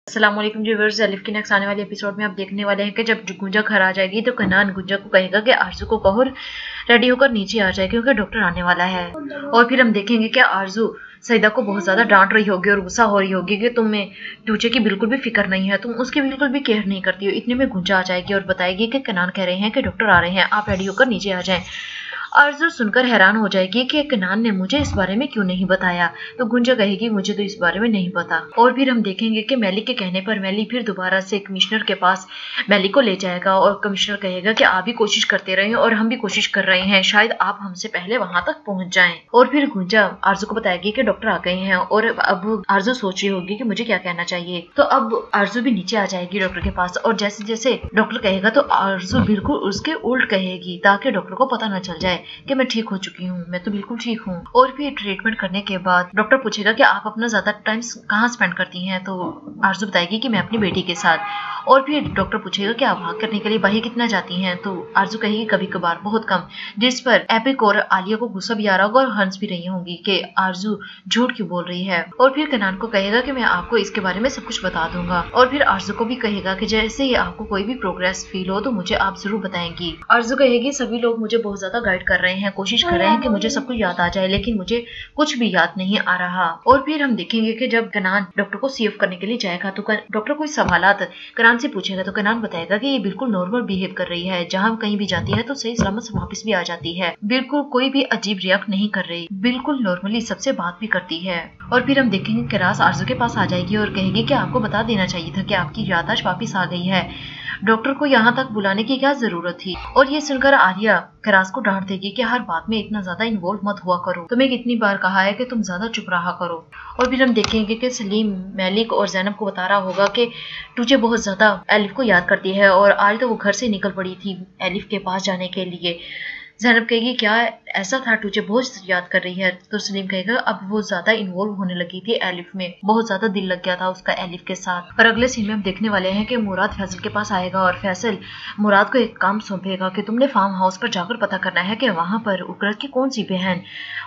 अस्सलामुअलैकुम viewers, elif की next आने वाले एपिसोड में आप देखने वाले हैं कि जब गुंजा घर आ जाएगी तो कनान गुंजा को कहेगा कि आरजू को कहो रेडी होकर नीचे आ जाए क्योंकि डॉक्टर आने वाला है। और फिर हम देखेंगे कि आरजू सईदा को बहुत ज्यादा डांट रही होगी और गुस्सा हो रही होगी कि तुम्हें टूचे की बिल्कुल भी फिक्र नहीं है, तुम उसकी बिल्कुल भी केयर नहीं करती हो। इतने में गुंजा आ जाएगी और बताएगी कि कनान कह रहे हैं कि डॉक्टर आ रहे हैं, आप रेडी होकर नीचे आ जाएं। आरजू सुनकर हैरान हो जाएगी कि कनान ने मुझे इस बारे में क्यों नहीं बताया। तो गुंजा कहेगी मुझे तो इस बारे में नहीं पता। और फिर हम देखेंगे कि मैली के कहने पर मैली फिर दोबारा से कमिश्नर के पास मैली को ले जाएगा और कमिश्नर कहेगा कि आप भी कोशिश करते रहे और हम भी कोशिश कर रहे हैं, शायद आप हमसे पहले वहां तक पहुंच जाएं। और फिर गुंजा आरजू को बताएगी कि डॉक्टर आ गए हैं और अब आरजू सोच रही होगी कि मुझे क्या कहना चाहिए। तो अब आरजू भी नीचे आ जाएगी डॉक्टर के पास और जैसे जैसे डॉक्टर कहेगा तो आरजू बिल्कुल उसके उल्ट कहेगी ताकि डॉक्टर को पता न चल जाए कि मैं ठीक हो चुकी हूँ, मैं तो बिल्कुल ठीक हूँ। और फिर ट्रीटमेंट करने के बाद डॉक्टर पूछेगा कि आप अपना ज्यादा टाइम कहाँ स्पेंड करती हैं, तो आरजू बताएगी कि मैं अपनी बेटी के साथ। और फिर डॉक्टर पूछेगा कि आप भाग करने के लिए बाहर कितना जाती हैं, तो आरजू कहेगी कभी कभार, बहुत कम। जिस पर एपिक और आलिया को गुस्सा भी आ रहा होगा और हंस भी रही होंगी कि आरजू झूठ क्यों बोल रही है। और फिर कनान को कहेगा कि मैं आपको इसके बारे में सब कुछ बता दूंगा। और फिर आरजू को भी कहेगा कि जैसे ही आपको कोई भी प्रोग्रेस फील हो तो मुझे आप जरूर बताएंगी। आरजू कहेगी सभी लोग मुझे बहुत ज्यादा गाइड कर रहे हैं, कोशिश कर रहे हैं कि मुझे सब कुछ याद आ जाए, लेकिन मुझे कुछ भी याद नहीं आ रहा। और फिर हम देखेंगे कि जब कनान डॉक्टर को सेव करने के लिए जाएगा तो डॉक्टर कोई सवालात कनान से पूछेगा तो कनान बताएगा कि ये बिल्कुल नॉर्मल बिहेव कर रही है, जहां कहीं भी जाती है तो सही सलामत वापस भी आ जाती है, बिल्कुल कोई भी अजीब रिएक्ट नहीं कर रही, बिल्कुल नॉर्मली सबसे बात भी करती है। और फिर हम देखेंगे कि रास आरजू के पास आ जाएगी और कहेगी कि आपको बता देना चाहिए था कि आपकी याददाश्त वापस आ गई है, डॉक्टर को यहाँ तक बुलाने की क्या जरूरत थी। और ये सुनकर आर्या खरास को डांट देगी कि हर बात में इतना ज्यादा इन्वॉल्व मत हुआ करो, तुम्हें कितनी बार कहा है कि तुम ज्यादा चुप रहा करो। और फिर हम देखेंगे कि सलीम मैलिक और जैनब को बता रहा होगा कि तुझे बहुत ज्यादा एलिफ को याद करती है और आज तो वो घर से निकल पड़ी थी एलिफ के पास जाने के लिए। जैनब कहेगी क्या ऐसा था, तुझे बहुत याद कर रही है। तो सलीम कहेगा अब वो ज्यादा इन्वॉल्व होने लगी थी एलिफ में, बहुत ज्यादा दिल लग गया था उसका एलिफ के साथ। और अगले सीन में हम देखने वाले हैं कि मुराद फैसल के पास आएगा और फैसल मुराद को एक काम सौंपेगा कि तुमने फार्म हाउस पर जाकर पता करना है कि वहां पर उकरत की कौन सी बहन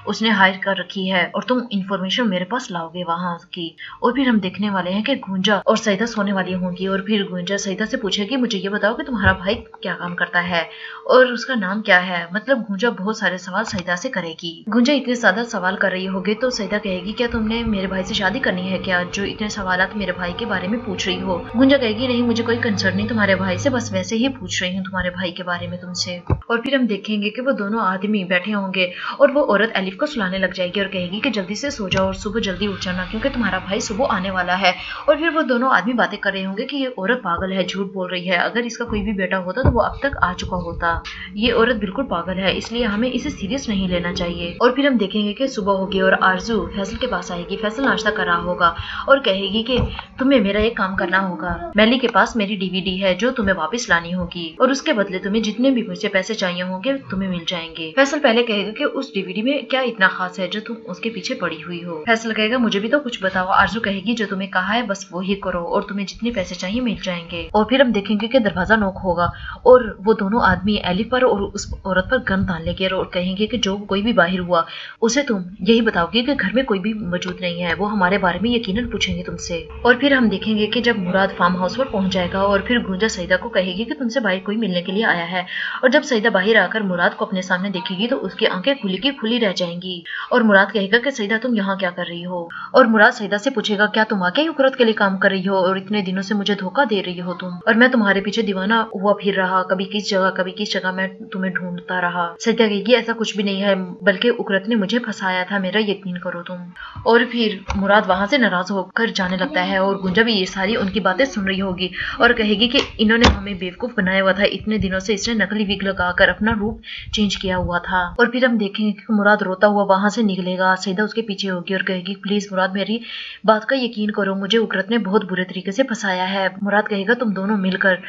उसने हायर कर रखी है और तुम इंफॉर्मेशन मेरे पास लाओगे वहां की। और फिर हम देखने वाले हैं कि गुंजा और सईदा सोने वाली होंगी और फिर गुंजा सईदा से पूछेगी मुझे ये बताओ कि तुम्हारा भाई क्या काम करता है और उसका नाम क्या है। मतलब गुंजा बहुत सारे सवाल सईदा से करेगी। गुंजा इतने ज्यादा सवाल कर रही होगी तो सईदा कहेगी क्या तुमने मेरे भाई से शादी करनी है क्या, जो इतने सवालात मेरे भाई के बारे में पूछ रही हो। गुंजा कहेगी नहीं, मुझे कोई कंसर्न नहीं तुम्हारे भाई से, बस वैसे ही पूछ रही हूँ तुम्हारे भाई के बारे में तुमसे। और फिर हम देखेंगे कि वो दोनों आदमी बैठे होंगे और वो औरत एलिफ को सुलाने लग जाएगी और कहेगी कि जल्दी से सो जाओ और सुबह जल्दी उठ जाना क्योंकि तुम्हारा भाई सुबह आने वाला है। और फिर वो दोनों आदमी बातें कर रहे होंगे कि ये औरत पागल है, झूठ बोल रही है, अगर इसका कोई भी बेटा होता तो वो अब तक आ चुका होता, ये औरत बिल्कुल पागल है, इसलिए हमें इसे सीरियस नहीं लेना चाहिए। और फिर हम देखेंगे कि सुबह होगी और आरजू फैसल के पास आएगी। फैसल नाश्ता कर रहा होगा और कहेगी कि तुम्हें मेरा एक काम करना होगा, मैली के पास मेरी डीवीडी है जो तुम्हें वापस लानी होगी और उसके बदले तुम्हें जितने भी मुझसे पैसे चाहिए होंगे तुम्हें मिल जाएंगे। फैसल पहले कहेगा कि उस डीवीडी में क्या इतना खास है जो तुम उसके पीछे पड़ी हुई हो। फैसल कहेगा मुझे भी तो कुछ बताओ। आरजू कहेगी जो तुम्हें कहा है बस वो ही करो और तुम्हें जितने पैसे चाहिए मिल जाएंगे। और फिर हम देखेंगे कि दरवाजा नॉक होगा और वो दोनों आदमी एलिफ पर और उस औरत पर गन तान लेंगे और कहेंगे कि जो कोई भी बाहर हुआ उसे तुम यही बताओगे कि घर में कोई भी मौजूद नहीं है, वो हमारे बारे में यकीनन पूछेंगे तुमसे। और फिर हम देखेंगे कि जब मुराद फार्म हाउस पर पहुंच जाएगा और फिर गुंजा सईदा को कहेगी कि तुमसे बाहर कोई मिलने के लिए आया है। और जब सईदा बाहर आकर मुराद को अपने सामने देखेगी तो उसकी आंखें खुली की खुली रह जाएंगी और मुराद कहेगा कि सईदा तुम यहाँ क्या कर रही हो। और मुराद सईदा से पूछेगा क्या तुम वाकई उकरत के लिए काम कर रही हो और इतने दिनों से मुझे धोखा दे रही हो तुम, और मैं तुम्हारे पीछे दीवाना हुआ फिर रहा, कभी किस जगह मैं तुम्हें ढूंढता रहा। सईदा कहेगी ऐसा कुछ भी नहीं है, बल्कि उकरत ने मुझे फंसाया था, मेरा यकीन करो तुम। और फिर मुराद वहां से नाराज होकर जाने लगता है और गुंजा भी ये सारी उनकी बातें सुन रही होगी और कहेगी कि इन्होंने हमें बेवकूफ बनाया हुआ था, इतने दिनों से इसने नकली विग लगाकर अपना रूप चेंज किया हुआ था। और फिर हम देखेंगे कि मुराद रोता हुआ वहां से निकलेगा, सईदा उसके पीछे होगी और कहेगी प्लीज मुराद मेरी बात का यकीन करो, मुझे उकरत ने बहुत बुरे तरीके से फंसाया है। मुराद कहेगा तुम दोनों मिलकर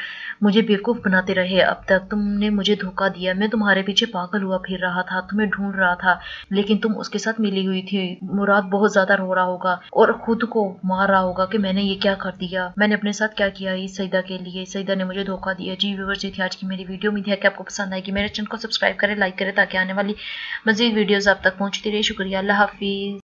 मुझे बेवकूफ बनाते रहे, अब तक तुमने मुझे धोखा दिया, मैं तुम्हारे पीछे पागल हुआ फिर रहा था, तुम्हें ढूंढ रहा था लेकिन तुम उसके साथ मिली हुई थी। मुराद बहुत ज्यादा रो रहा होगा और खुद को मार रहा होगा कि मैंने ये क्या कर दिया, मैंने अपने साथ क्या किया इस सईदा के लिए, सईदा ने मुझे धोखा दिया। जी व्यूअर्स, ये थी आज की मेरी वीडियो, उम्मीद है कि आपको पसंद आएगी। मेरे चैनल को सब्सक्राइब करें, लाइक करें ताकि आने वाली मजीद वीडियोस आप तक पहुंचती रहे। शुक्रिया, अल्लाह हाफिज।